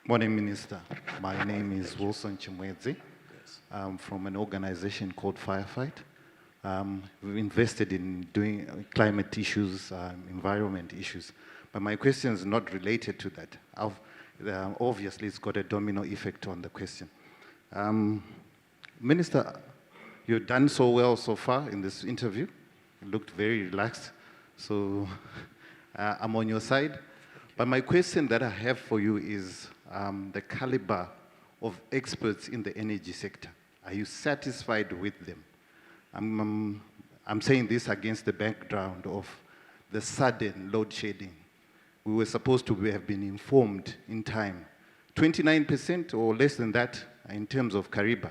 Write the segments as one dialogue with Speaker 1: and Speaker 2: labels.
Speaker 1: Morning, Minister. My name is Wilson Chimwedzi. I'm from an organization called Firefight. We've invested in doing climate issues, environment issues. But my question is not related to that. Obviously, it's got a domino effect on the question. Minister, you've done so well so far in this interview. You looked very relaxed. So I'm on your side. But my question that I have for you is the caliber of experts in the energy sector. Are you satisfied with them? I'm saying this against the background of the sudden load shedding. We were supposed to have been informed in time. 29% or less than that in terms of Kariba.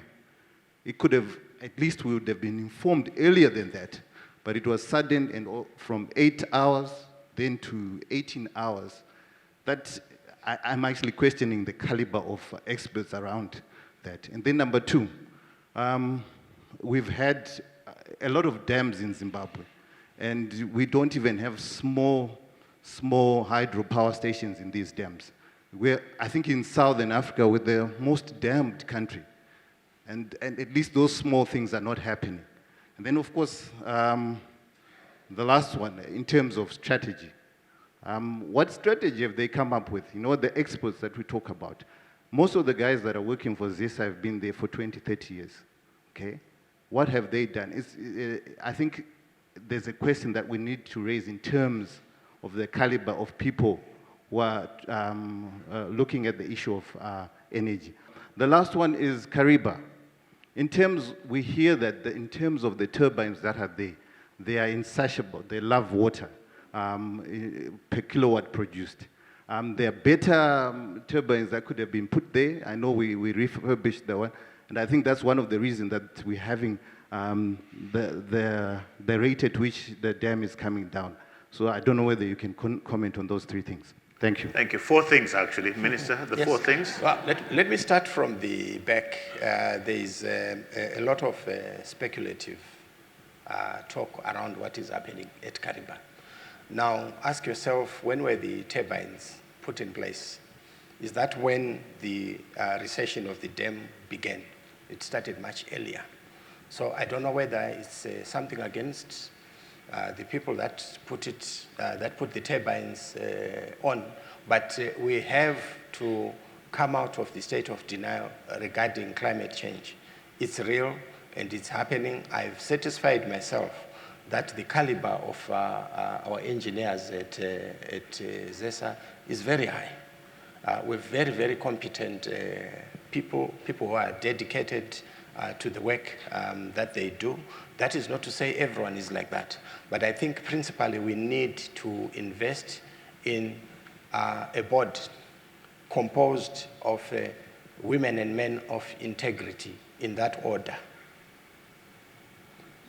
Speaker 1: It could have, at least we would have been informed earlier than that, but it was sudden and from 8 hours then to 18 hours. That I'm actually questioning the caliber of experts around that. And then number two, we've had a lot of dams in Zimbabwe, and we don't even have small hydropower stations in these dams. I think in Southern Africa, we're the most dammed country. And at least those small things are not happening. And then, of course, the last one, in terms of strategy. What strategy have they come up with? You know, the experts that we talk about. Most of the guys that are working for ZESA have been there for 20, 30 years, okay? What have they done? I think there's a question that we need to raise in terms of the caliber of people who are looking at the issue of energy. The last one is Kariba. We hear that in terms of the turbines that are there, they are insatiable, they love water. Per kilowatt produced. There are better turbines that could have been put there. I know we refurbished the one, and I think that's one of the reasons that we're having the rate at which the dam is coming down. So I don't know whether you can comment on those three things. Thank you.
Speaker 2: Thank you. Four things, actually. Minister, the
Speaker 3: Yes.
Speaker 2: four things.
Speaker 3: Well, let me start from the back. There is a lot of speculative talk around what is happening at Kariba. Now, ask yourself, when were the turbines put in place? Is that when the recession of the dam began? It started much earlier. So I don't know whether it's something against the people that put the turbines on, but we have to come out of the state of denial regarding climate change. It's real and it's happening. I've satisfied myself that the caliber of our engineers at ZESA is very high. We're very, very competent people who are dedicated to the work that they do. That is not to say everyone is like that, but I think principally we need to invest in a board composed of women and men of integrity in that order,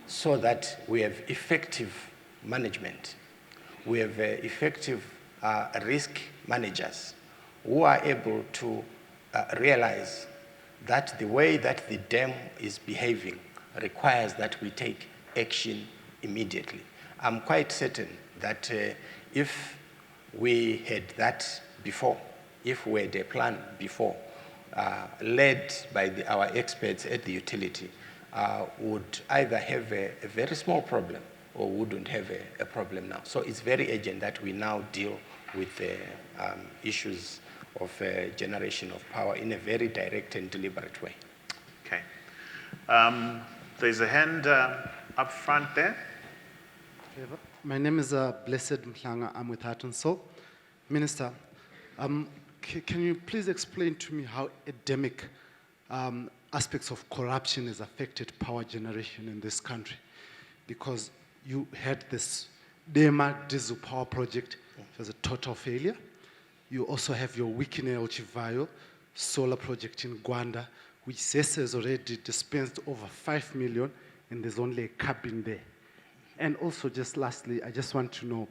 Speaker 3: so that we have effective management. We have effective risk managers who are able to realize that the way that the dam is behaving requires that we take action immediately. I'm quite certain that if we had that before, if we had a plan before, led by our experts at the utility, would either have a very small problem or wouldn't have a problem now. So it's very urgent that we now deal with the issues of generation of power in a very direct and deliberate way.
Speaker 2: Okay. There's a hand up front there.
Speaker 4: My name is Blessed Mhlanga. I'm with Heart and Soul. Minister, can you please explain to me how endemic aspects of corruption has affected power generation in this country? Because you had this Dema diesel power project as a total failure. You also have your Wikine Chivayo solar project in Gwanda, which ZESA has already dispensed over 5 million, and there's only a cabin there. And also, just lastly, I just want to know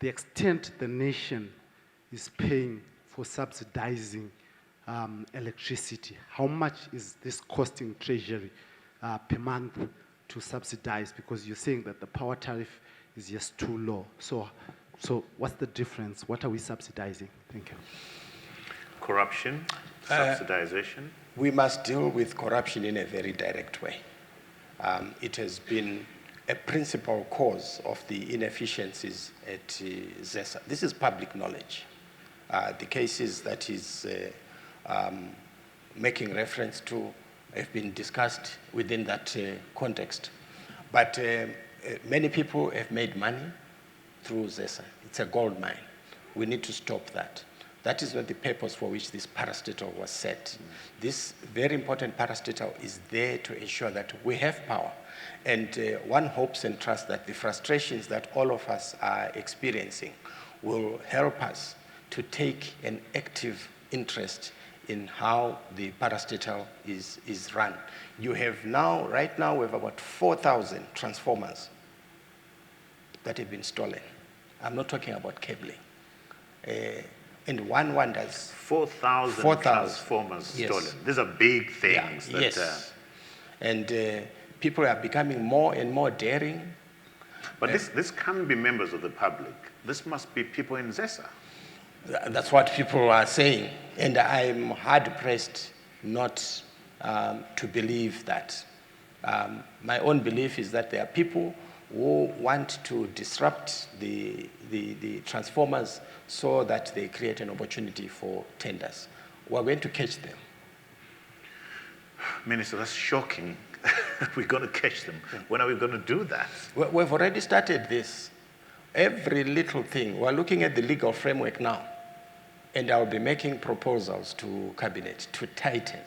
Speaker 4: the extent the nation is paying for subsidizing electricity. How much is this costing Treasury per month to subsidize? Because you're saying that the power tariff is just too low. So what's the difference? What are we subsidizing? Thank you.
Speaker 2: corruption, subsidization?
Speaker 3: We must deal with corruption in a very direct way. It has been a principal cause of the inefficiencies at ZESA. This is public knowledge. The cases that is making reference to have been discussed within that context. But many people have made money through ZESA. It's a gold mine. We need to stop that. That is not the purpose for which this parastatal was set. This very important parastatal is there to ensure that we have power. And one hopes and trusts that the frustrations that all of us are experiencing will help us to take an active interest in how the parastatal is run. You have now, right now, we have about 4,000 transformers that have been stolen. I'm not talking about cabling. And one wonders.
Speaker 2: 4,000 transformers
Speaker 3: Yes.
Speaker 2: stolen. These are big things.
Speaker 3: Yeah, yes. And people are becoming more and more daring.
Speaker 2: But this can't be members of the public. This must be people in ZESA.
Speaker 3: That's what people are saying. And I'm hard-pressed not to believe that. My own belief is that there are people who want to disrupt the transformers so that they create an opportunity for tenders. We're going to catch them.
Speaker 2: Minister, that's shocking. We're going to catch them. When are we going to do that?
Speaker 3: We've already started this. Every little thing. We're looking at the legal framework now. And I'll be making proposals to Cabinet to tighten.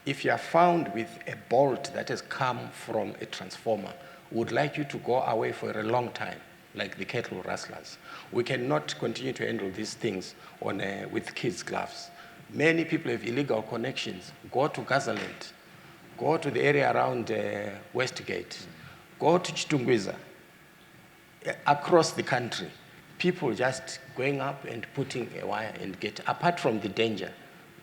Speaker 3: If you are found with a bolt that has come from a transformer, would like you to go away for a long time, like the cattle rustlers. We cannot continue to handle these things with kids' gloves. Many people have illegal connections. Go to Gazaland. Go to the area around Westgate. Go to Chitungwiza. Across the country, people just going up and putting a wire and get, apart from the danger,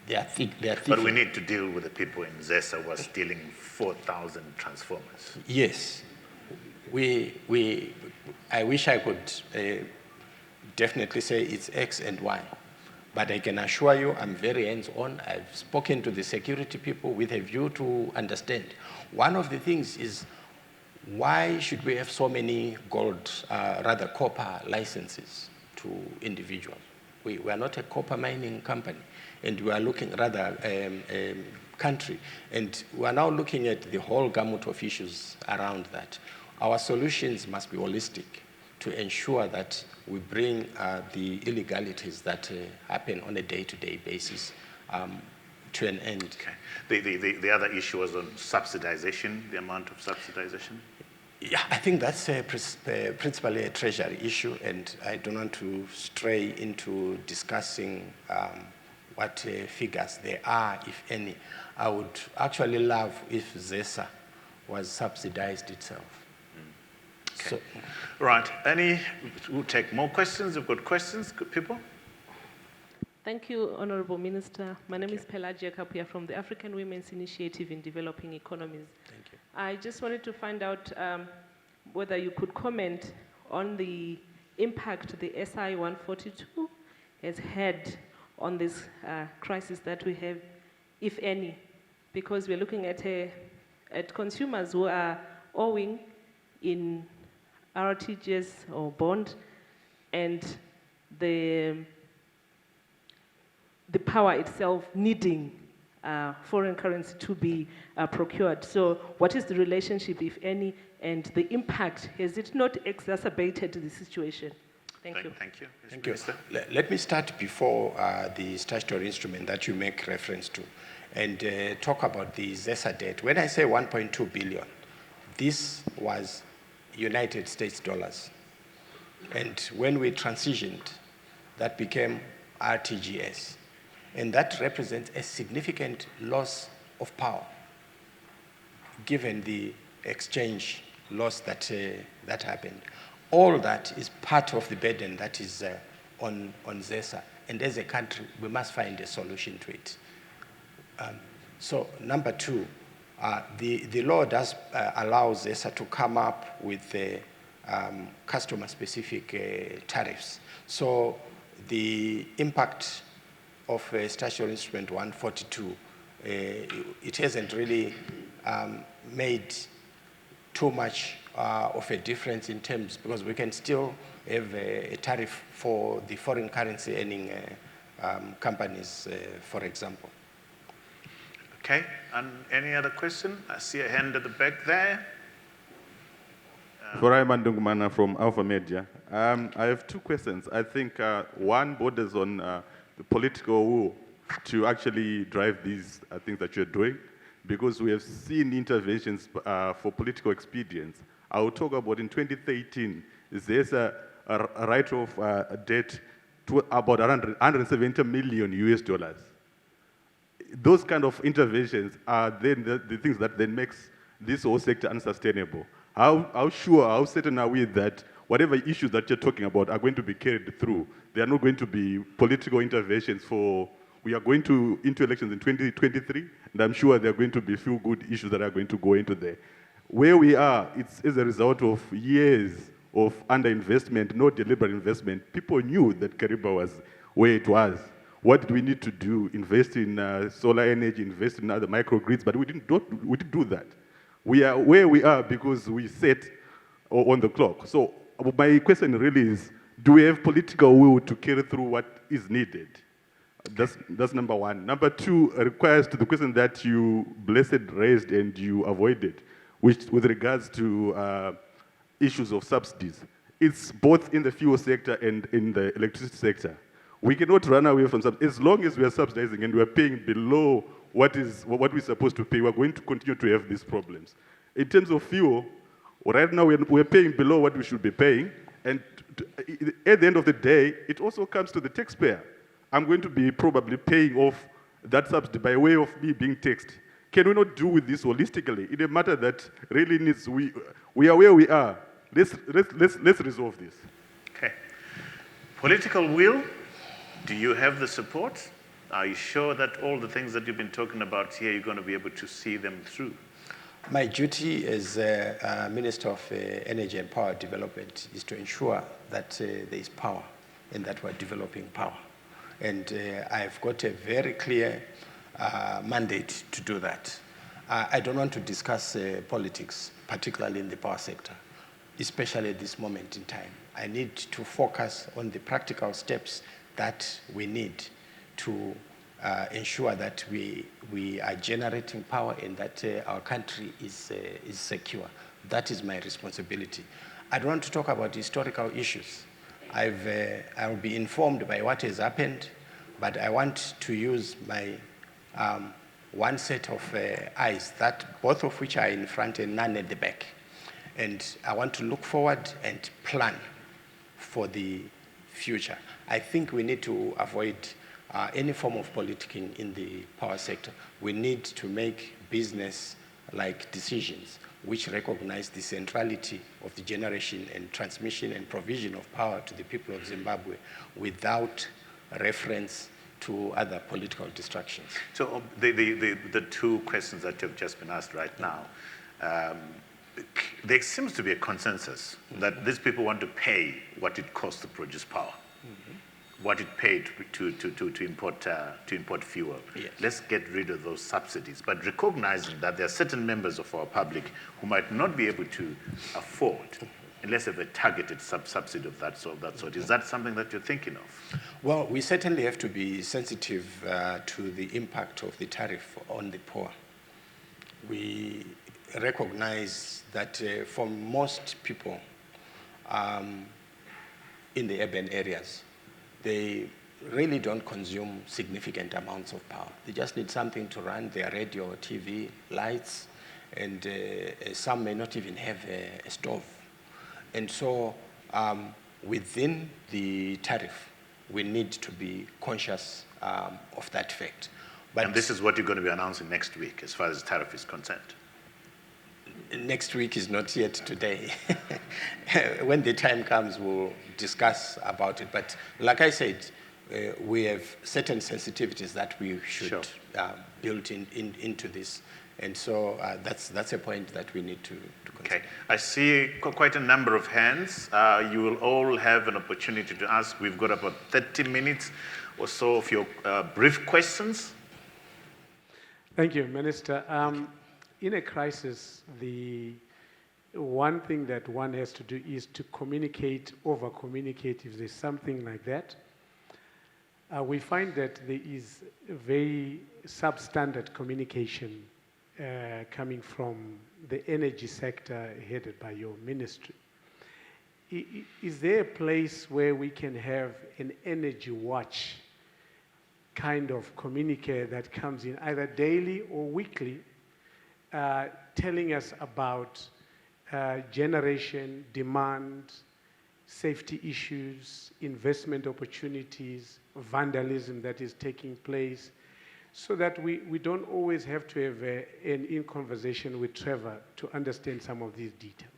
Speaker 3: they are thieving.
Speaker 2: But we need to deal with the people in ZESA who are stealing 4,000 transformers.
Speaker 3: Yes. I wish I could definitely say it's X and Y, but I can assure you I'm very hands-on. I've spoken to the security people with a view to understand. One of the things is, why should we have so many copper licenses to individuals? We are not a copper mining company, and we are looking country, and we are now looking at the whole gamut of issues around that. Our solutions must be holistic to ensure that we bring the illegalities that happen on a day-to-day basis to an end.
Speaker 2: Okay. The other issue was on subsidization, the amount of subsidization?
Speaker 3: Yeah, I think that's principally a treasury issue, and I don't want to stray into discussing what figures there are, if any. I would actually love if ZESA was subsidized itself.
Speaker 2: Okay.
Speaker 3: So,
Speaker 2: right. We'll take more questions. We've got questions, good people.
Speaker 5: Thank you, Honorable Minister. My name is Pelagia Kapuya from the African Women's Initiative in Developing Economies.
Speaker 3: Thank you.
Speaker 5: I just wanted to find out whether you could comment on the impact the SI 142 has had on this crisis that we have, if any, because we're looking at consumers who are owing in RTGS or bond, and the power itself needing foreign currency to be procured. So what is the relationship, if any, and the impact? Has it not exacerbated the situation? Thank you.
Speaker 2: Thank you.
Speaker 3: Thank you. Let me start before the statutory instrument that you make reference to, and talk about the ZESA debt. When I say 1.2 billion, this was United States dollars. And when we transitioned, that became RTGS. And that represents a significant loss of power, given the exchange loss that happened. All that is part of the burden that is on ZESA. And as a country, we must find a solution to it. So number two, the law does allow ZESA to come up with customer-specific tariffs. So the impact of Statutory Instrument 142, it hasn't really made too much of a difference in terms, because we can still have a tariff for the foreign currency earning companies, for example.
Speaker 2: Okay, and any other question? I see a hand at the back there.
Speaker 6: Forai Mandungumana from Alpha Media. I have two questions. I think one borders on the political will to actually drive these things that you're doing, because we have seen interventions for political expedience. I will talk about in 2013, there's a write-off debt to about 170 million US dollars. Those kind of interventions are then the things that then makes this whole sector unsustainable. How sure, how certain are we that whatever issues that you're talking about are going to be carried through? They are not going to be political interventions we are going into elections in 2023, and I'm sure there are going to be a few good issues that are going to go into there. Where we are, it's as a result of years of underinvestment, no deliberate investment. People knew that Kariba was where it was. What did we need to do? Invest in solar energy, invest in other microgrids, but we didn't do that. We are where we are because we set on the clock. So my question really is, do we have political will to carry through what is needed? That's number one. Number two requires to the question that you blessed raised and you avoided, which with regards to issues of subsidies. It's both in the fuel sector and in the electricity sector. We cannot run away from subsidies. As long as we are subsidizing and we are paying below what we're supposed to pay, we're going to continue to have these problems. In terms of fuel, right now we're paying below what we should be paying, and at the end of the day, it also comes to the taxpayer. I'm going to be probably paying off that subsidy by way of me being taxed. Can we not do with this holistically in a matter that really needs, we are where we are. Let's resolve this.
Speaker 2: Okay. Political will, do you have the support? Are you sure that all the things that you've been talking about here, you're going to be able to see them through?
Speaker 3: My duty as Minister of Energy and Power Development is to ensure that there is power and that we're developing power. And I've got a very clear mandate to do that. I don't want to discuss politics, particularly in the power sector, especially at this moment in time. I need to focus on the practical steps that we need to ensure that we are generating power and that our country is secure. That is my responsibility. I don't want to talk about historical issues. I'll be informed by what has happened, but I want to use my one set of eyes, that both of which are in front and none at the back. And I want to look forward and plan for the future. I think we need to avoid any form of politicking in the power sector. We need to make business-like decisions which recognize the centrality of the generation and transmission and provision of power to the people of Zimbabwe without reference to other political distractions.
Speaker 2: So the two questions that have just been asked right now, there seems to be a consensus that these people want to pay what it costs to produce power, what it paid to import fuel.
Speaker 3: Yes.
Speaker 2: Let's get rid of those subsidies, but recognizing that there are certain members of our public who might not be able to afford unless they have a targeted subsidy of that sort. Is that something that you're thinking of?
Speaker 3: Well, we certainly have to be sensitive to the impact of the tariff on the poor. We recognize that for most people in the urban areas, they really don't consume significant amounts of power. They just need something to run their radio, TV, lights, and some may not even have a stove. And so within the tariff, we need to be conscious of that fact. But
Speaker 2: and this is what you're going to be announcing next week as far as the tariff is concerned?
Speaker 3: Next week is not yet today. When the time comes, we'll discuss about it. But like I said, we have certain sensitivities that we should build into this. And so that's a point that we need to consider.
Speaker 2: Okay. I see quite a number of hands. You will all have an opportunity to ask. We've got about 30 minutes. or so of your brief questions.
Speaker 7: Thank you, Minister. In a crisis, the one thing that one has to do is to communicate, over-communicate if there's something like that. We find that there is very substandard communication coming from the energy sector headed by your ministry. Is there a place where we can have an energy watch kind of communique that comes in either daily or weekly, telling us about generation, demand, safety issues, investment opportunities, vandalism that is taking place, so that we don't always have to have an in-conversation with Trevor to understand some of these details.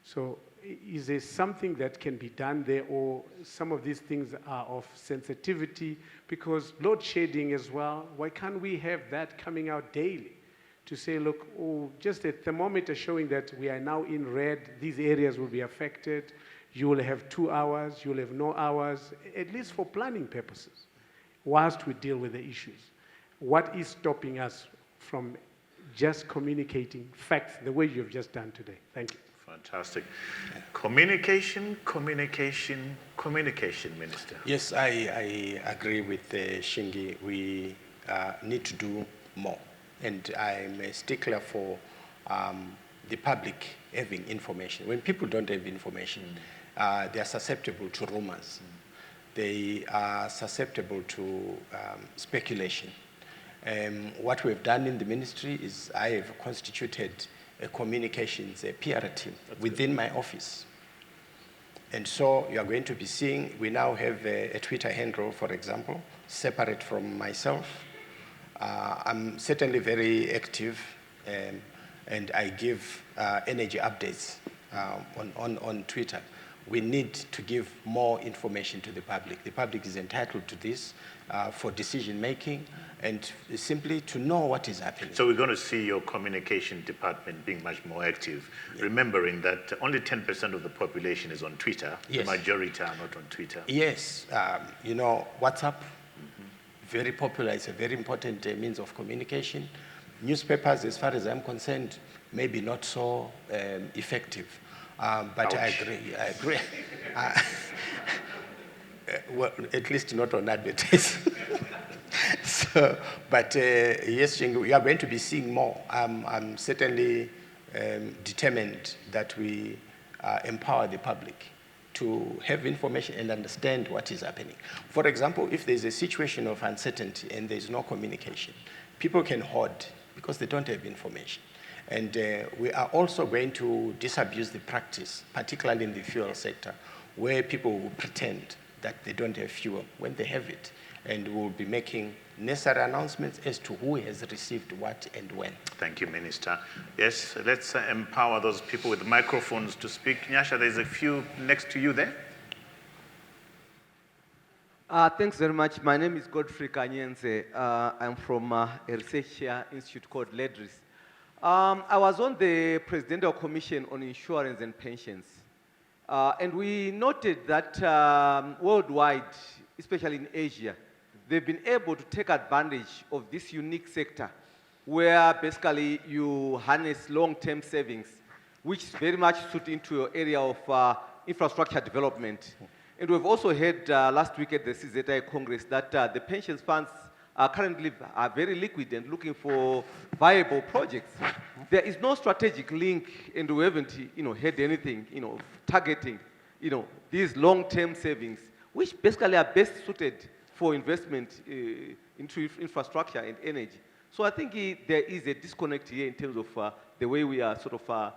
Speaker 7: So is there something that can be done there, or some of these things are of sensitivity? Because load shedding as well, why can't we have that coming out daily to say, look, oh, just a thermometer showing that we are now in red, these areas will be affected, you will have 2 hours, you will have no hours, at least for planning purposes, whilst we deal with the issues. What is stopping us from just communicating facts the way you've just done today? Thank you.
Speaker 2: Fantastic. Communication, communication, communication, Minister.
Speaker 3: Yes, I agree with Shingi. We need to do more. And I'm a stickler for the public having information. When people don't have information, they are susceptible to rumors. They are susceptible to speculation. What we've done in the ministry is I have constituted a communications, a PR team within my office. And so you are going to be seeing, we now have a Twitter handle, for example, separate from myself. I'm certainly very active, and I give energy updates on Twitter. We need to give more information to the public. The public is entitled to this for decision making and simply to know what is happening.
Speaker 2: So we're going to see your communication department being much more active, remembering that only 10% of the population is on Twitter.
Speaker 3: Yes.
Speaker 2: The majority are not on Twitter.
Speaker 3: Yes, you know, WhatsApp, very popular. It's a very important means of communication. Newspapers, as far as I'm concerned, maybe not so effective. But
Speaker 2: Ouch.
Speaker 3: I agree. Well, at least not on advertising. So, but yes, we are going to be seeing more. I'm certainly determined that we empower the public to have information and understand what is happening. For example, if there's a situation of uncertainty and there's no communication, people can hoard because they don't have information. And we are also going to disabuse the practice, particularly in the fuel sector, where people will pretend that they don't have fuel when they have it. And we'll be making necessary announcements as to who has received what and when.
Speaker 2: Thank you, Minister. Yes, let's empower those people with microphones to speak. Nyasha, there's a few next to you there.
Speaker 8: Thanks very much. My name is Godfrey Kanyenze. I'm from a research institute called LEDRIS. I was on the Presidential Commission on Insurance and Pensions. And we noted that worldwide, especially in Asia, they've been able to take advantage of this unique sector where basically you harness long-term savings, which very much suit into your area of infrastructure development. And we've also heard last week at the CZI Congress that the pensions funds are currently very liquid and looking for viable projects. There is no strategic link, and we haven't, heard anything, targeting, these long-term savings, which basically are best suited for investment into infrastructure and energy. So I think there is a disconnect here in terms of the way we are sort of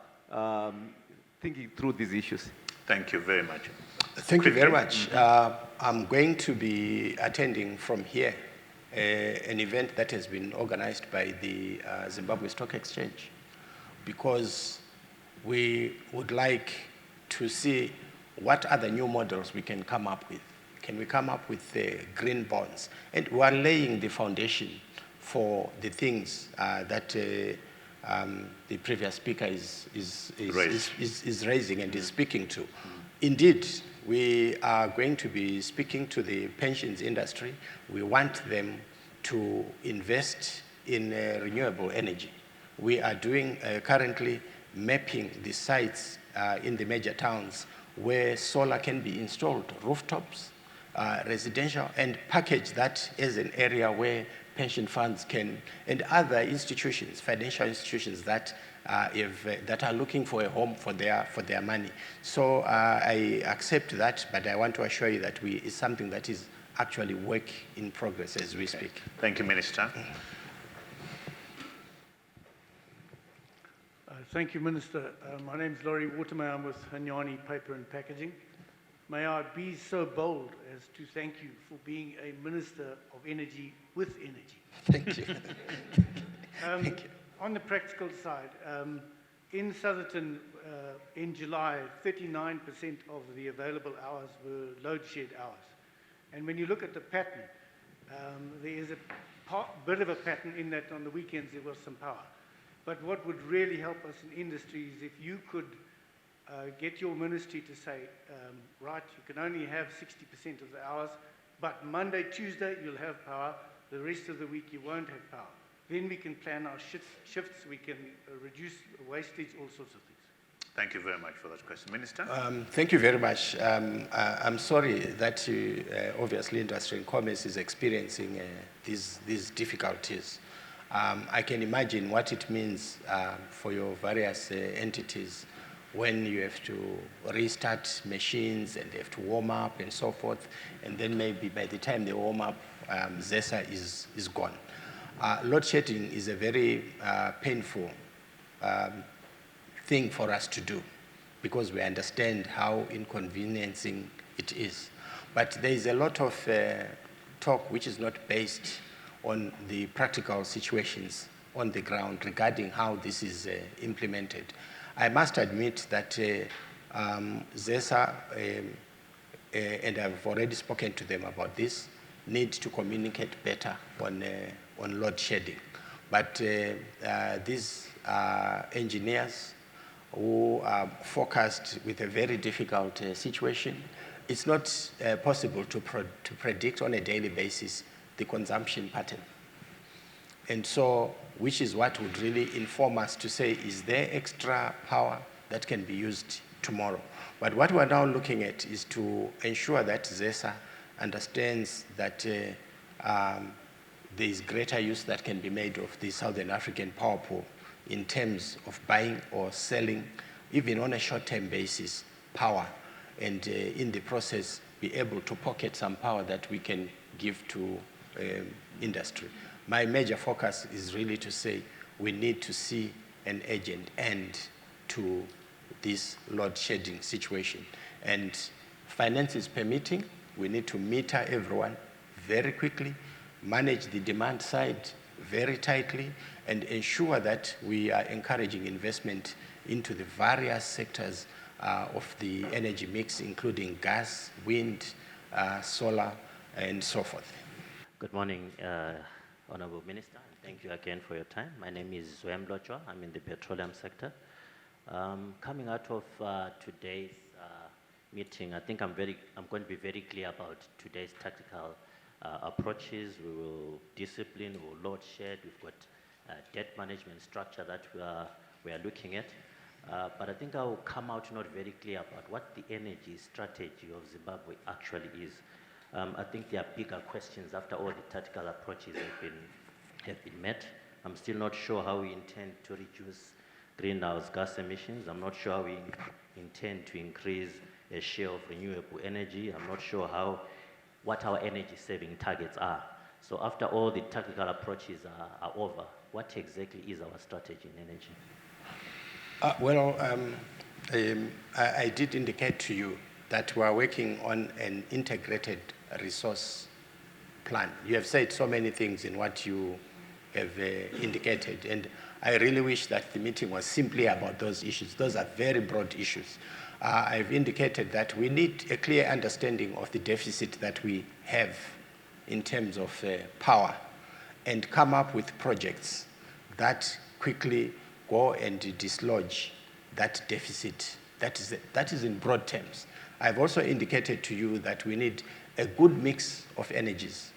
Speaker 8: thinking through these issues.
Speaker 2: Thank you very much.
Speaker 3: Thank you very much. I'm going to be attending from here an event that has been organized by the Zimbabwe Stock Exchange, because we would like to see what other new models we can come up with. Can we come up with green bonds? And we are laying the foundation for the things that the previous speaker is raising and is speaking to. Indeed, we are going to be speaking to the pensions industry. We want them to invest in renewable energy. We are doing currently mapping the sites in the major towns where solar can be installed, rooftops, residential, and package that as an area where pension funds can, and other institutions, financial institutions that that are looking for a home for their money. So I accept that, but I want to assure you that it's something that is actually work in progress as we speak.
Speaker 2: Thank you, Minister.
Speaker 9: Thank you, Minister. My name is Laurie Watermeyer. I'm with Hanyani Paper and Packaging. May I be so bold as to thank you for being a Minister of Energy with energy.
Speaker 3: Thank you. Thank you.
Speaker 9: On the practical side, in Southerton, in July, 39% of the available hours were load shed hours. And when you look at the pattern, there is a bit of a pattern in that on the weekends there was some power. But what would really help us in industry is if you could get your ministry to say, right, you can only have 60% of the hours, but Monday, Tuesday, you'll have power. The rest of the week, you won't have power. Then we can plan our shifts, we can reduce wastage, all sorts of things.
Speaker 2: Thank you very much for that question. Minister?
Speaker 3: Thank you very much. I'm sorry that obviously industry and commerce is experiencing these difficulties. I can imagine what it means for your various entities when you have to restart machines and they have to warm up and so forth, and then maybe by the time they warm up, ZESA is gone. Load shedding is a very painful thing for us to do because we understand how inconveniencing it is. But there is a lot of talk which is not based on the practical situations on the ground regarding how this is implemented. I must admit that ZESA, and I've already spoken to them about this, need to communicate better on load shedding. But these engineers who are forecast with a very difficult situation, it's not possible to predict on a daily basis the consumption pattern. And so, which is what would really inform us to say, is there extra power that can be used tomorrow? But what we're now looking at is to ensure that ZESA understands that there is greater use that can be made of the Southern African power pool in terms of buying or selling, even on a short-term basis, power, and in the process be able to pocket some power that we can give to industry. My major focus is really to say we need to see an urgent end to this load shedding situation. And finances permitting, we need to meter everyone very quickly, manage the demand side very tightly, and ensure that we are encouraging investment into the various sectors of the energy mix, including gas, wind, solar, and so forth.
Speaker 10: Good morning, Honorable Minister. Thank you again for your time. My name is Zoem Lochwa. I'm in the petroleum sector. Coming out of today's meeting, I think I'm going to be very clear about today's tactical approaches. We will discipline, we will load shed. We've got debt management structure that we are looking at. But I think I will come out not very clear about what the energy strategy of Zimbabwe actually is. I think there are bigger questions after all the tactical approaches have been met. I'm still not sure how we intend to reduce greenhouse gas emissions. I'm not sure how we intend to increase a share of renewable energy. I'm not sure what our energy saving targets are. So after all the tactical approaches are over, what exactly is our strategy in energy?
Speaker 3: I did indicate to you that we are working on an integrated resource plan. You have said so many things in what you have indicated, and I really wish that the meeting was simply about those issues. Those are very broad issues. I've indicated that we need a clear understanding of the deficit that we have in terms of power and come up with projects that quickly go and dislodge that deficit. That is in broad terms. I've also indicated to you that we need a good mix of energies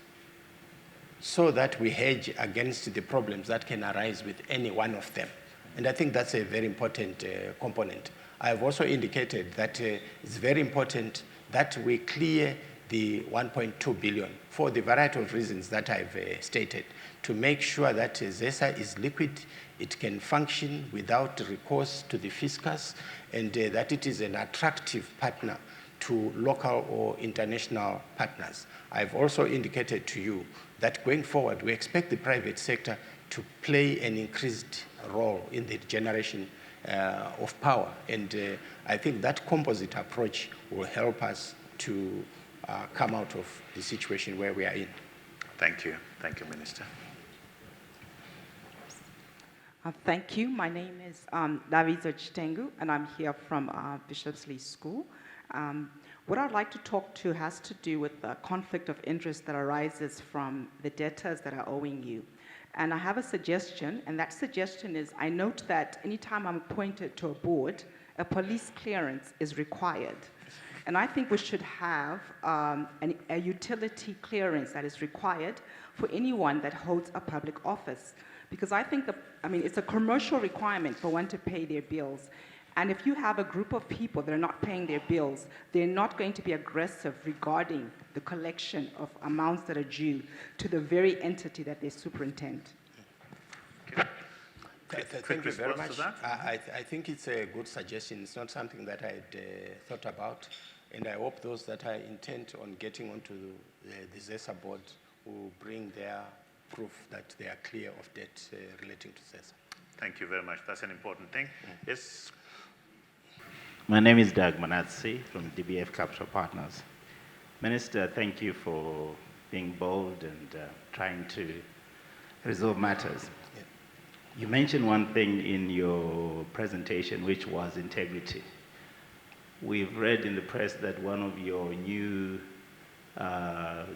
Speaker 3: so that we hedge against the problems that can arise with any one of them. And I think that's a very important component. I've also indicated that it's very important that we clear the 1.2 billion for the variety of reasons that I've stated, to make sure that ZESA is liquid, it can function without recourse to the fiscus, and that it is an attractive partner to local or international partners. I've also indicated to you that going forward, we expect the private sector to play an increased role in the generation of power. And I think that composite approach will help us to come out of the situation where we are in.
Speaker 2: Thank you. Thank you, Minister.
Speaker 11: Thank you. My name is Davizo Chitengu, and I'm here from Bishopsley School. What I'd like to talk to has to do with the conflict of interest that arises from the debtors that are owing you. And I have a suggestion, and that suggestion is I note that anytime I'm appointed to a board, a police clearance is required. And I think we should have a utility clearance that is required for anyone that holds a public office. Because I think it's a commercial requirement for one to pay their bills. And if you have a group of people that are not paying their bills, they're not going to be aggressive regarding the collection of amounts that are due to the very entity that they superintend.
Speaker 3: Thank you very much. I think it's a good suggestion. It's not something that I'd thought about. And I hope those that are intent on getting onto the ZESA board will bring their proof that they are clear of debt relating to ZESA.
Speaker 2: Thank you very much. That's an important thing. Yes.
Speaker 12: My name is Doug Manatsi from DBF Capital Partners. Minister, thank you for being bold and trying to resolve matters.
Speaker 3: Yeah.
Speaker 12: You mentioned one thing in your presentation, which was integrity. We've read in the press that one of your new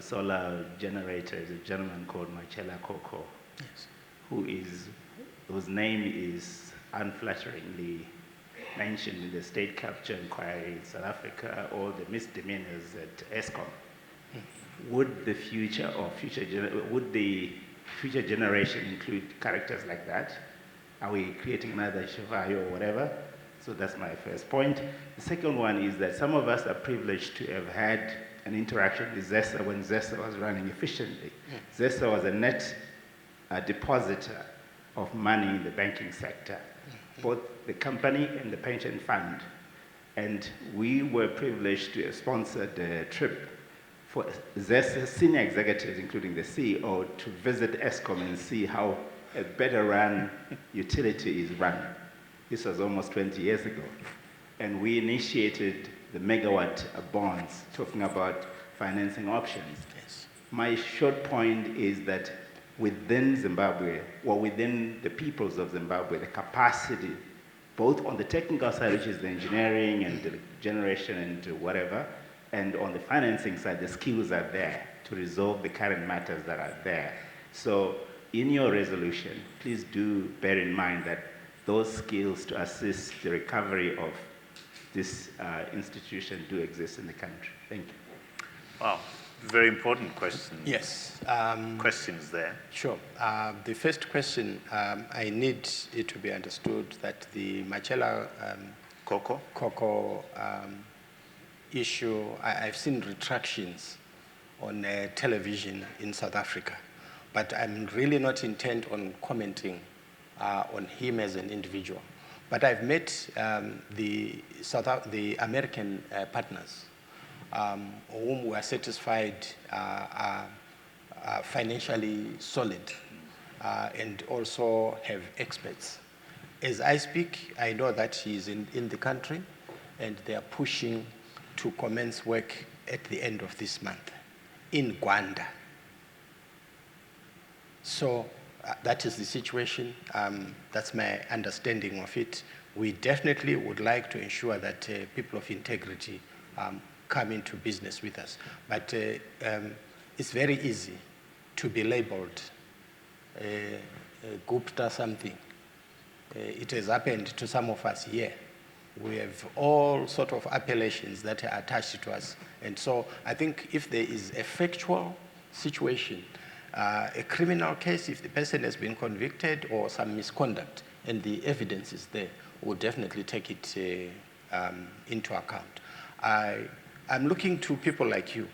Speaker 12: solar generators, a gentleman called Machela Koko,
Speaker 3: Yes.
Speaker 12: whose name is unflatteringly mentioned in the state capture inquiry in South Africa, or the misdemeanors at ESCOM. Would the future generation include characters like that? Are we creating another Shivayo or whatever? So that's my first point. The second one is that some of us are privileged to have had an interaction with ZESA when ZESA was running efficiently. ZESA was a net depositor of money in the banking sector, both the company and the pension fund. And we were privileged to have sponsored a trip for ZESA senior executives, including the CEO, to visit ESCOM and see how a better run utility is run. This was almost 20 years ago. And we initiated the megawatt bonds, talking about financing options.
Speaker 3: Yes.
Speaker 12: My short point is that within Zimbabwe, or within the peoples of Zimbabwe, the capacity, both on the technical side, which is the engineering and the generation and whatever, and on the financing side, the skills are there to resolve the current matters that are there. So in your resolution, please do bear in mind that those skills to assist the recovery of this institution do exist in the country. Thank you.
Speaker 2: Wow, very important question.
Speaker 3: Yes.
Speaker 2: Questions there.
Speaker 3: Sure. The first question, I need it to be understood that the Machela Koko issue, I've seen retractions on television in South Africa, but I'm really not intent on commenting on him as an individual. But I've met the American partners whom we are satisfied are financially solid and also have experts. As I speak, I know that he's in the country and they are pushing to commence work at the end of this month in Gwanda. So that is the situation. That's my understanding of it. We definitely would like to ensure that people of integrity come into business with us. But it's very easy to be labeled Gupta something. It has happened to some of us here. We have all sort of appellations that are attached to us. And so I think if there is a factual situation, a criminal case, if the person has been convicted or some misconduct and the evidence is there, we'll definitely take it into account. I'm looking to people like you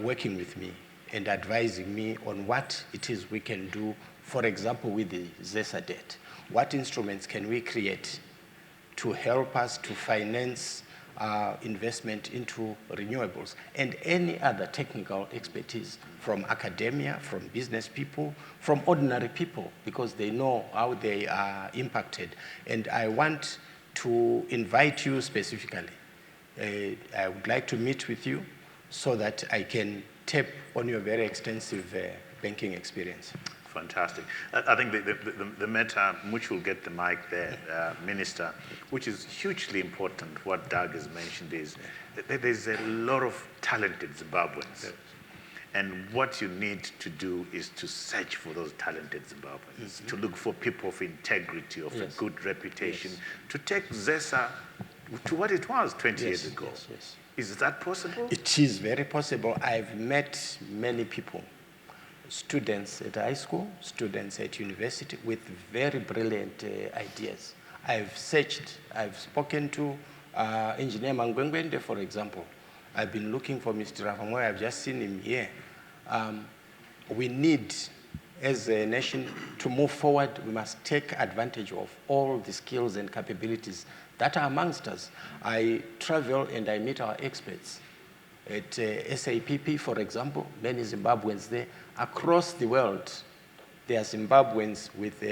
Speaker 3: working with me and advising me on what it is we can do, for example, with the ZESA debt. What instruments can we create to help us to finance investment into renewables and any other technical expertise from academia, from business people, from ordinary people, because they know how they are impacted. And I want to invite you specifically. I would like to meet with you so that I can tap on your very extensive banking experience.
Speaker 2: Fantastic. I think the matter, which will get the mic there, Minister, which is hugely important, what Doug has mentioned is that there's a lot of talented Zimbabweans. Yes. And what you need to do is to search for those talented Zimbabweans, to look for people of integrity, of a good reputation, to take ZESA to what it was 20 years ago. Yes. Is that possible?
Speaker 3: It is very possible. I've met many people, students at high school, students at university with very brilliant ideas. I've searched, I've spoken to Engineer Mangwengwende, for example. I've been looking for Mr. Rafamoy, I've just seen him here. We need, as a nation, to move forward. We must take advantage of all the skills and capabilities that are amongst us. I travel and I meet our experts. At SAPP, for example, many Zimbabweans there. Across the world, there are Zimbabweans with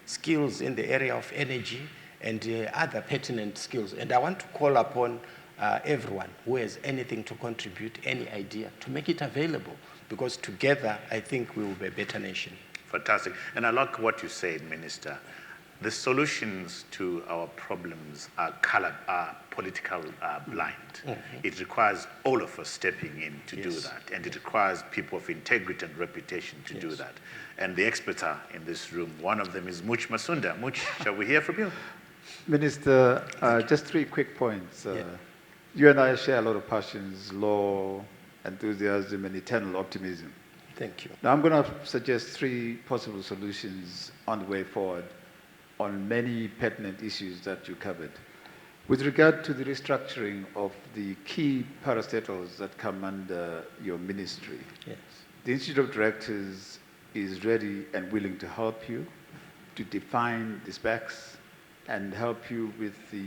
Speaker 3: skills in the area of energy and other pertinent skills. And I want to call upon everyone who has anything to contribute, any idea, to make it available, because together, I think we will be a better nation.
Speaker 2: Fantastic. And I like what you said, Minister. The solutions to our problems are political blind. It requires all of us stepping in to do that. And it requires people of integrity and reputation to do that. And the experts are in this room. One of them is Much Masunda. Much, shall we hear from you?
Speaker 13: Minister, just 3 quick points. You and I share a lot of passions, law, enthusiasm, and eternal optimism.
Speaker 3: Thank you.
Speaker 13: Now I'm going to suggest 3 possible solutions on the way forward on many pertinent issues that you covered. With regard to the restructuring of the key parastatals that come under your ministry, the Institute of Directors is ready and willing to help you to define the specs and help you with the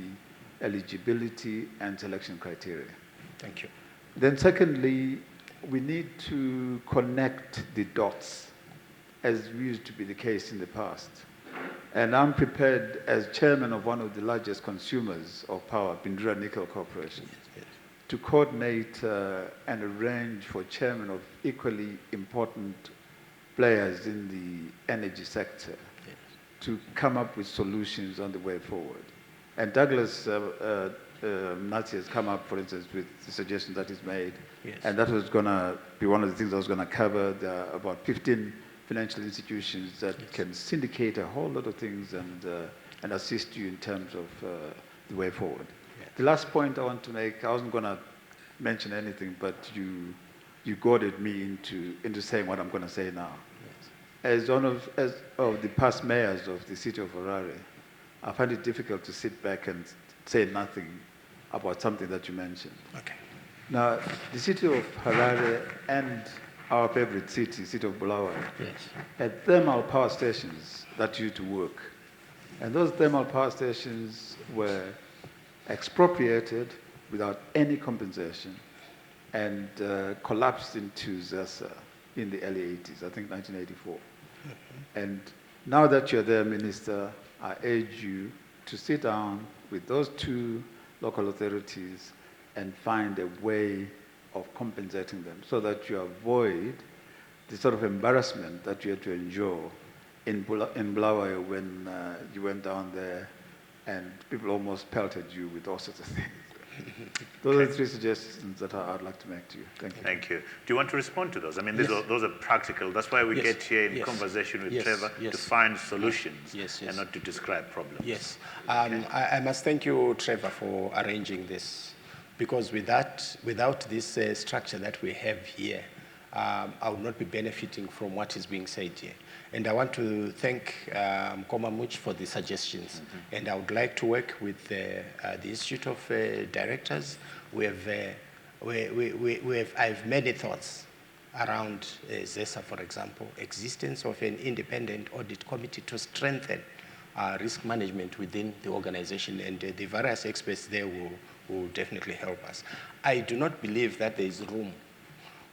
Speaker 13: eligibility and selection criteria.
Speaker 3: Thank you.
Speaker 13: Then secondly, we need to connect the dots as used to be the case in the past. And I'm prepared, as chairman of one of the largest consumers of power, Bindura Nickel Corporation, to coordinate and arrange for chairmen of equally important players in the energy sector to come up with solutions on the way forward. And Douglas Nazi has come up, for instance, with the suggestion that he's made. And that was going to be one of the things I was going to cover. There are about 15 financial institutions that can syndicate a whole lot of things and assist you in terms of the way forward. The last point I want to make, I wasn't going to mention anything, but you goaded me into saying what I'm going to say now. As one of the past mayors of the city of Harare, I find it difficult to sit back and say nothing about something that you mentioned.
Speaker 3: Okay.
Speaker 13: Now, the city of Harare and our favorite city, city of Bulawayo, had thermal power stations that used to work. And those thermal power stations were expropriated without any compensation and collapsed into ZESA in the early 80s, I think 1984. And now that you're there, Minister, I urge you to sit down with those 2 local authorities and find a way of compensating them so that you avoid the sort of embarrassment that you had to endure in Bulawayo when you went down there and people almost pelted you with all sorts of things. Those are the three suggestions that I'd like to make to you. Thank you.
Speaker 2: Thank you. Do you want to respond to those? I mean,
Speaker 3: Yes.
Speaker 2: those are practical. That's why we
Speaker 3: Yes.
Speaker 2: get here in
Speaker 3: Yes.
Speaker 2: conversation with
Speaker 3: Yes.
Speaker 2: Trevor
Speaker 3: Yes.
Speaker 2: to find solutions
Speaker 3: Yes. Yes.
Speaker 2: and not to describe problems.
Speaker 3: Yes. I must thank you, Trevor, for arranging this, because without this structure that we have here, I would not be benefiting from what is being said here. And I want to thank Koma Much for the suggestions. And I would like to work with the Institute of Directors. I have many thoughts around ZESA, for example, existence of an independent audit committee to strengthen risk management within the organization, and the various experts there will definitely help us. I do not believe that there is room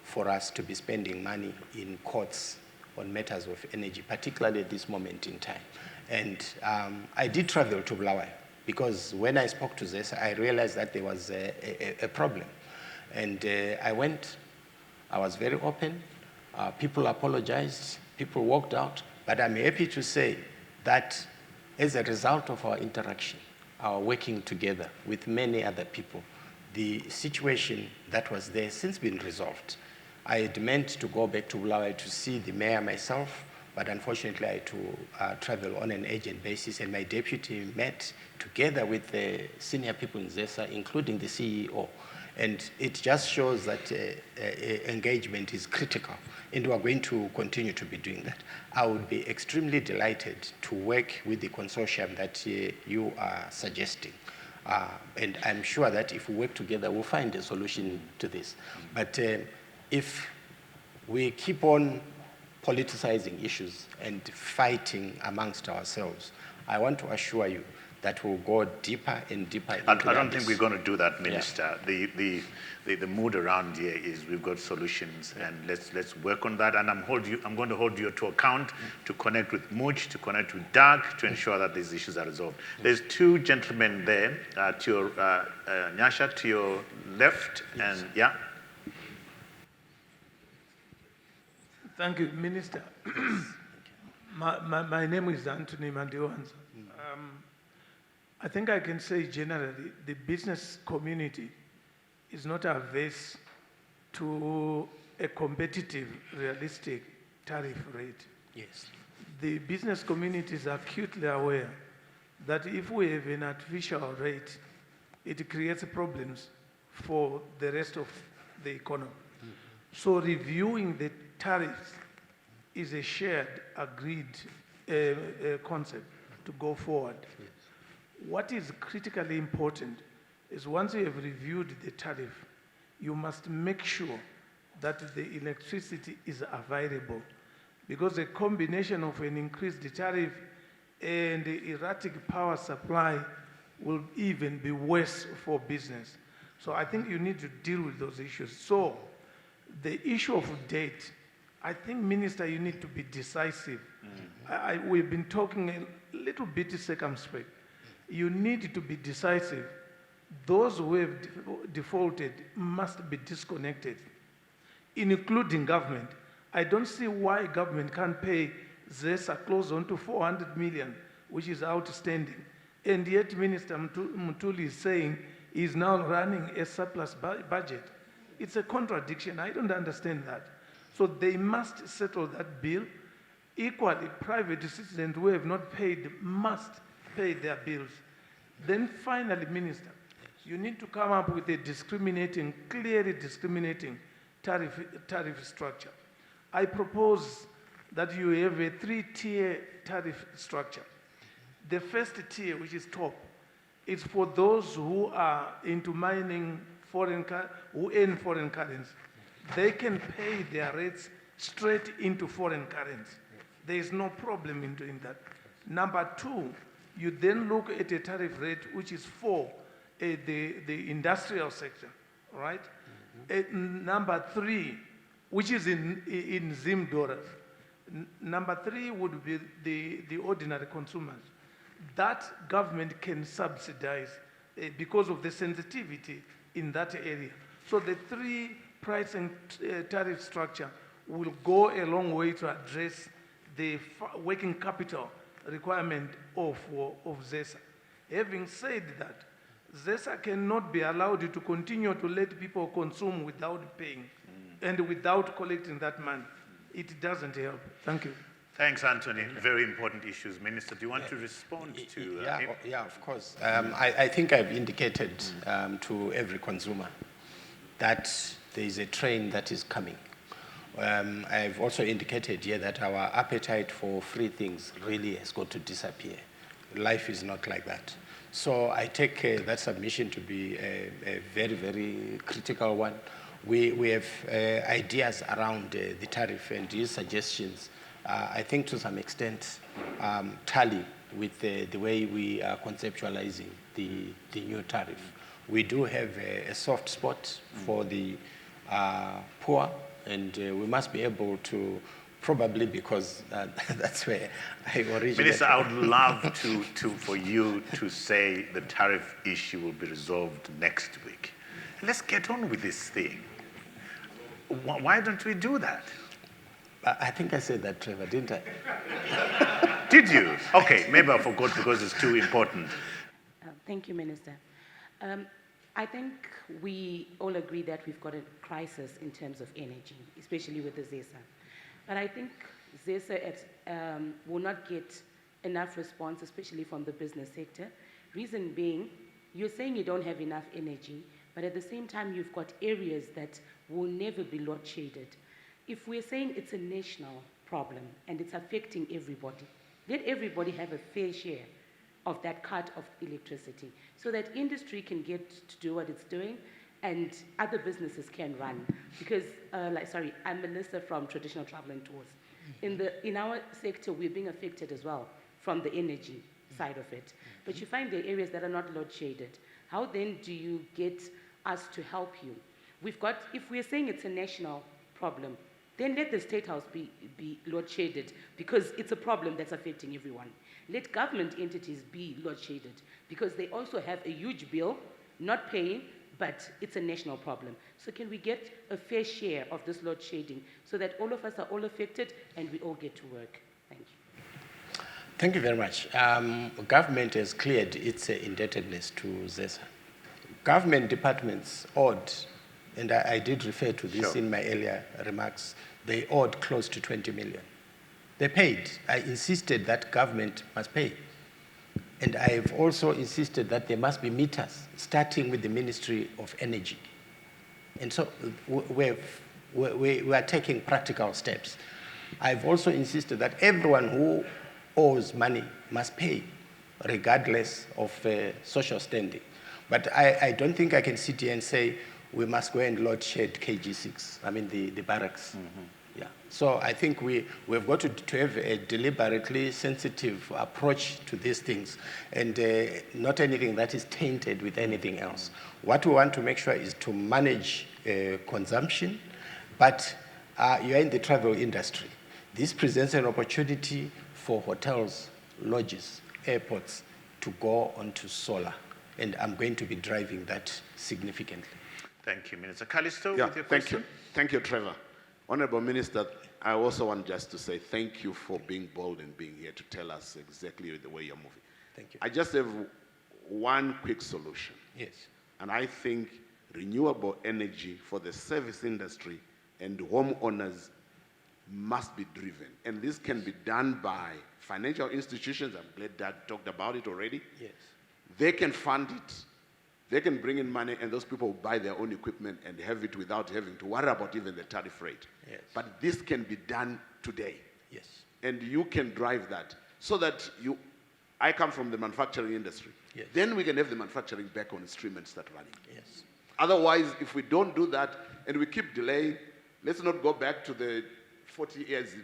Speaker 3: for us to be spending money in courts on matters of energy, particularly at this moment in time. And I did travel to Bulawayo, because when I spoke to ZESA, I realized that there was a problem. And I went, I was very open, people apologized, people walked out, but I'm happy to say that as a result of our interaction, our working together with many other people, the situation that was there has since been resolved. I had meant to go back to Bulawayo to see the mayor myself, but unfortunately I had to travel on an urgent basis, and my deputy met together with the senior people in ZESA, including the CEO. And it just shows that engagement is critical, and we are going to continue to be doing that. I would be extremely delighted to work with the consortium that you are suggesting. And I'm sure that if we work together, we'll find a solution to this. But if we keep on politicizing issues and fighting amongst ourselves, I want to assure you that we'll go deeper and deeper into
Speaker 2: I don't think we're going to do that, Minister.
Speaker 3: Yeah.
Speaker 2: The mood around here is we've got solutions, and let's work on that. And I'm going to hold you to account to connect with Much, to connect with Doug, to ensure that these issues are resolved. There's two gentlemen there, to your Nyasha, to your left, and yeah.
Speaker 14: Thank you, Minister. My name is Anthony Mandiwanza. I think I can say generally the business community is not averse to a competitive, realistic tariff rate.
Speaker 3: Yes.
Speaker 14: The business community is acutely aware that if we have an artificial rate, it creates problems for the rest of the economy. So reviewing the tariffs is a shared, agreed concept to go forward.
Speaker 3: Yes.
Speaker 14: What is critically important is once you have reviewed the tariff, you must make sure that the electricity is available, because a combination of an increased tariff and erratic power supply will even be worse for business. So I think you need to deal with those issues. So the issue of date, I think, Minister, you need to be decisive. We've been talking a little bit circumspect. You need to be decisive. Those who have defaulted must be disconnected, including government. I don't see why government can't pay ZESA close on to 400 million, which is outstanding. And yet Minister Mutuli is saying he's now running a surplus budget. It's a contradiction. I don't understand that. So they must settle that bill. Equally, private citizens who have not paid must pay their bills. Then finally, Minister, you need to come up with a discriminating, clearly discriminating tariff structure. I propose that you have a 3-tier tariff structure. The first tier, which is top, is for those who are into mining who earn foreign currency. They can pay their rates straight into foreign currency. There is no problem in doing that. Number two, you then look at a tariff rate which is for the industrial sector, right? Number three, which is in Zim dollars. Number three would be the ordinary consumers. That government can subsidize because of the sensitivity in that area. So the three pricing tariff structure will go a long way to address the working capital requirement of ZESA. Having said that, ZESA cannot be allowed to continue to let people consume without paying and without collecting that money. It doesn't help. Thank you.
Speaker 2: Thanks, Anthony. Very important issues. Minister, do you want to respond to...
Speaker 3: Yeah, of course. I think I've indicated to every consumer that there is a train that is coming. I've also indicated here that our appetite for free things really has got to disappear. Life is not like that. So I take that submission to be a very, very critical one. We have ideas around the tariff, and these suggestions, I think to some extent, tally with the way we are conceptualizing the new tariff. We do have a soft spot for the poor, and we must be able to, probably because that's where I originated.
Speaker 2: Minister, I would love for you to say the tariff issue will be resolved next week. Let's get on with this thing. Why don't we do that?
Speaker 3: I think I said that, Trevor, didn't
Speaker 2: I? Did you? Okay, maybe I forgot because it's too important.
Speaker 15: Thank you, Minister. I think we all agree that we've got a crisis in terms of energy, especially with the ZESA. But I think ZESA will not get enough response, especially from the business sector. Reason being, you're saying you don't have enough energy, but at the same time, you've got areas that will never be load shaded. If we're saying it's a national problem and it's affecting everybody, let everybody have a fair share of that cut of electricity so that industry can get to do what it's doing and other businesses can run. Because, I'm Melissa from Traditional Travel and Tours. In our sector, we're being affected as well from the energy side of it. But you find there are areas that are not load shaded. How then do you get us to help you? If we're saying it's a national problem, then let the State House be load shaded because it's a problem that's affecting everyone. Let government entities be load shaded because they also have a huge bill, not paying, but it's a national problem. So can we get a fair share of this load shedding so that all of us are all affected and we all get to work? Thank you.
Speaker 3: Thank you very much. Government has cleared its indebtedness to ZESA. Government departments owed, and I did refer to this in my earlier remarks, they owed close to 20 million. They paid. I insisted that government must pay. And I've also insisted that there must be meters, starting with the Ministry of Energy. And so we are taking practical steps. I've also insisted that everyone who owes money must pay, regardless of social standing. But I don't think I can sit here and say we must go and load shed KG6, the barracks. Mm-hmm. Yeah. So I think we've got to have a deliberately sensitive approach to these things and not anything that is tainted with anything else. What we want to make sure is to manage consumption, but you're in the travel industry. This presents an opportunity for hotels, lodges, airports to go onto solar, and I'm going to be driving that significantly.
Speaker 2: Thank you, Minister. Callisto, with your question?
Speaker 16: Thank you, Trevor. Honorable Minister, I also want just to say thank you for being bold and being here to tell us exactly the way you're moving.
Speaker 3: Thank you.
Speaker 16: I just have one quick solution.
Speaker 3: Yes.
Speaker 16: And I think renewable energy for the service industry and homeowners must be driven. And this can be done by financial institutions. I'm glad Dad talked about it already.
Speaker 3: Yes.
Speaker 16: They can fund it. They can bring in money, and those people will buy their own equipment and have it without having to worry about even the tariff rate.
Speaker 3: Yes.
Speaker 16: But this can be done today.
Speaker 3: Yes.
Speaker 16: And you can drive that so that I come from the manufacturing industry.
Speaker 3: Yes.
Speaker 16: Then we can have the manufacturing back on stream and start running.
Speaker 3: Yes.
Speaker 16: Otherwise, if we don't do that and we keep delaying, let's not go back to the 40 years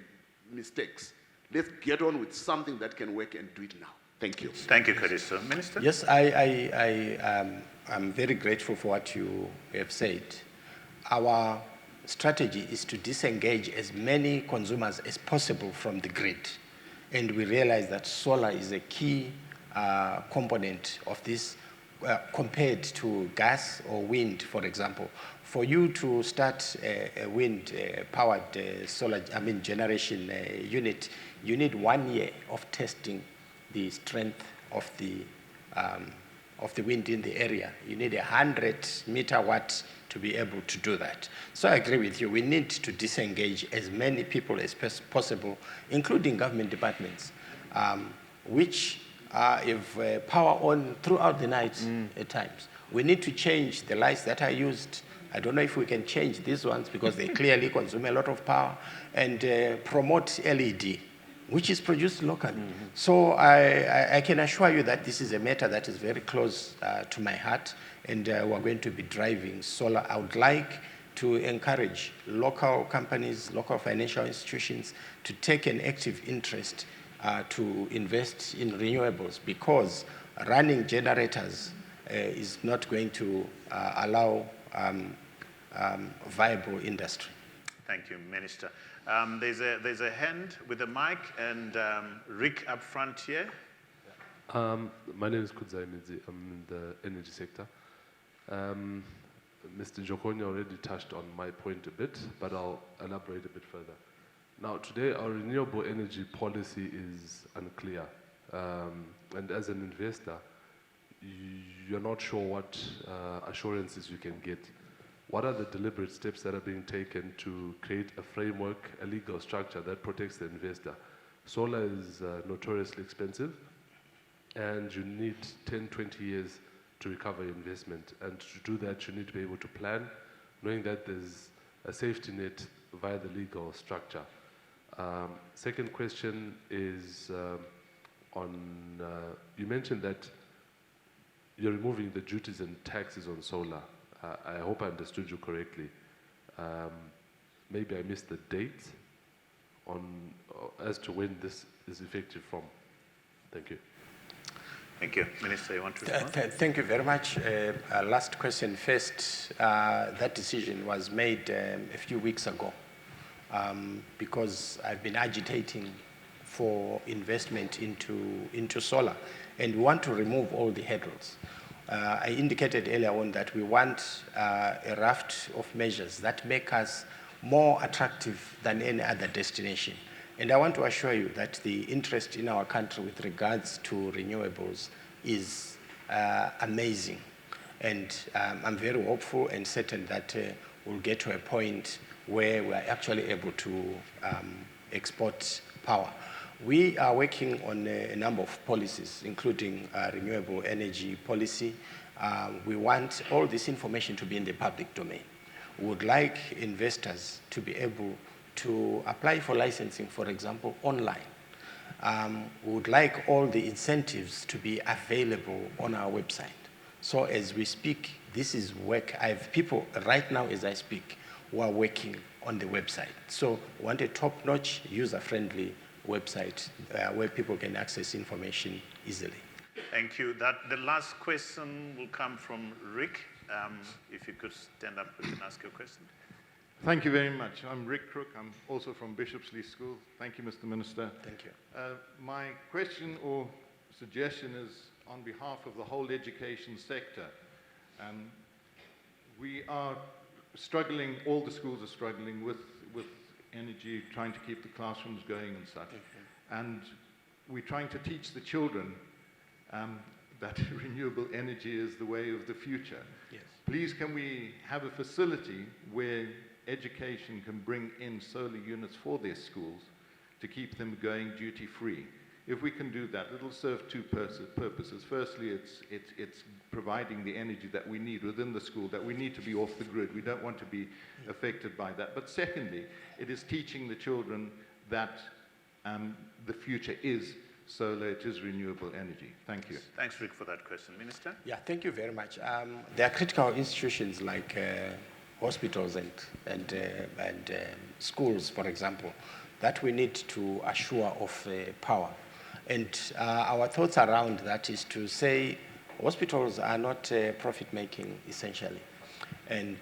Speaker 16: mistakes. Let's get on with something that can work and do it now. Thank you.
Speaker 2: Thank you, Callisto. Minister?
Speaker 3: Yes, I'm very grateful for what you have said. Our strategy is to disengage as many consumers as possible from the grid. And we realize that solar is a key component of this compared to gas or wind, for example. For you to start a wind-powered generation unit, you need 1 year of testing the strength of the of the wind in the area. You need 100 megawatt to be able to do that. So I agree with you. We need to disengage as many people as possible, including government departments, which have power on throughout the night at times. We need to change the lights that are used. I don't know if we can change these ones because they clearly consume a lot of power, and promote LED, which is produced locally. So I can assure you that this is a matter that is very close to my heart, and we're going to be driving solar. I would like to encourage local companies, local financial institutions to take an active interest to invest in renewables, because running generators is not going to allow viable industry.
Speaker 2: Thank you, Minister. There's a hand with a mic, and Rick up front here.
Speaker 17: My name is Kudzai Midzi. I'm in the energy sector. Mr. Jokonya already touched on my point a bit, but I'll elaborate a bit further. Now, today, our renewable energy policy is unclear. And as an investor, you're not sure what assurances you can get. What are the deliberate steps that are being taken to create a framework, a legal structure that protects the investor? Solar is notoriously expensive, and you need 10, 20 years to recover your investment. And to do that, you need to be able to plan, knowing that there's a safety net via the legal structure. Second question is on, you mentioned that you're removing the duties and taxes on solar. I hope I understood you correctly. Maybe I missed the date on as to when this is effective from. Thank you.
Speaker 2: Thank you. Minister, you want to respond?
Speaker 3: Thank you very much. Last question first. That decision was made a few weeks ago because I've been agitating for investment into solar, and we want to remove all the hurdles. I indicated earlier on that we want a raft of measures that make us more attractive than any other destination. And I want to assure you that the interest in our country with regards to renewables is amazing. And I'm very hopeful and certain that we'll get to a point where we are actually able to export power. We are working on a number of policies, including renewable energy policy. We want all this information to be in the public domain. We would like investors to be able to apply for licensing, for example, online. We would like all the incentives to be available on our website. So as we speak, this is work. I have people right now as I speak who are working on the website. So we want a top-notch, user-friendly website where people can access information easily.
Speaker 2: Thank you. The last question will come from Rick. If you could stand up and ask your question.
Speaker 1: Thank you very much. I'm Rick Crook. I'm also from Bishopsley School. Thank you, Mr. Minister.
Speaker 3: Thank you.
Speaker 1: My question or suggestion is on behalf of the whole education sector. We are struggling, all the schools are struggling with energy, trying to keep the classrooms going and such. And we're trying to teach the children that renewable energy is the way of the future.
Speaker 3: Yes.
Speaker 1: Please, can we have a facility where education can bring in solar units for their schools to keep them going duty-free? If we can do that, it'll serve two purposes. Firstly, it's providing the energy that we need within the school, that we need to be off the grid. We don't want to be affected by that. But secondly, it is teaching the children that the future is solar, it is renewable energy. Thank you.
Speaker 2: Thanks, Rick, for that question. Minister?
Speaker 3: Yeah, thank you very much. There are critical institutions like hospitals and schools, for example, that we need to assure of power. And our thoughts around that is to say hospitals are not profit-making, essentially. And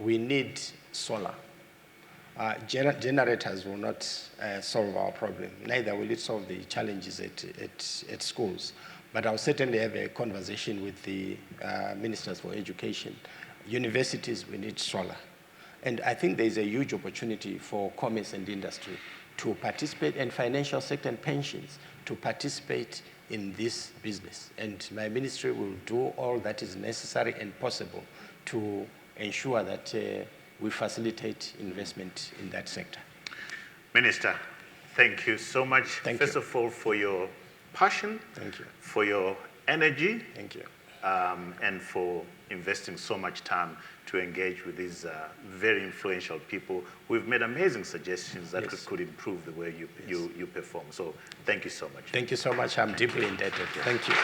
Speaker 3: we need solar. Generators will not solve our problem. Neither will it solve the challenges at schools. But I'll certainly have a conversation with the ministers for education. Universities, we need solar. And I think there's a huge opportunity for commerce and industry to participate, and financial sector and pensions to participate in this business. And my ministry will do all that is necessary and possible to ensure that we facilitate investment in that sector.
Speaker 2: Minister, thank you so much. First of all, for your passion, for your energy, and for investing so much time to engage with these very influential people who have made amazing suggestions that could improve the way you perform. So thank you so much.
Speaker 3: Thank you so much. I'm deeply indebted. Thank you.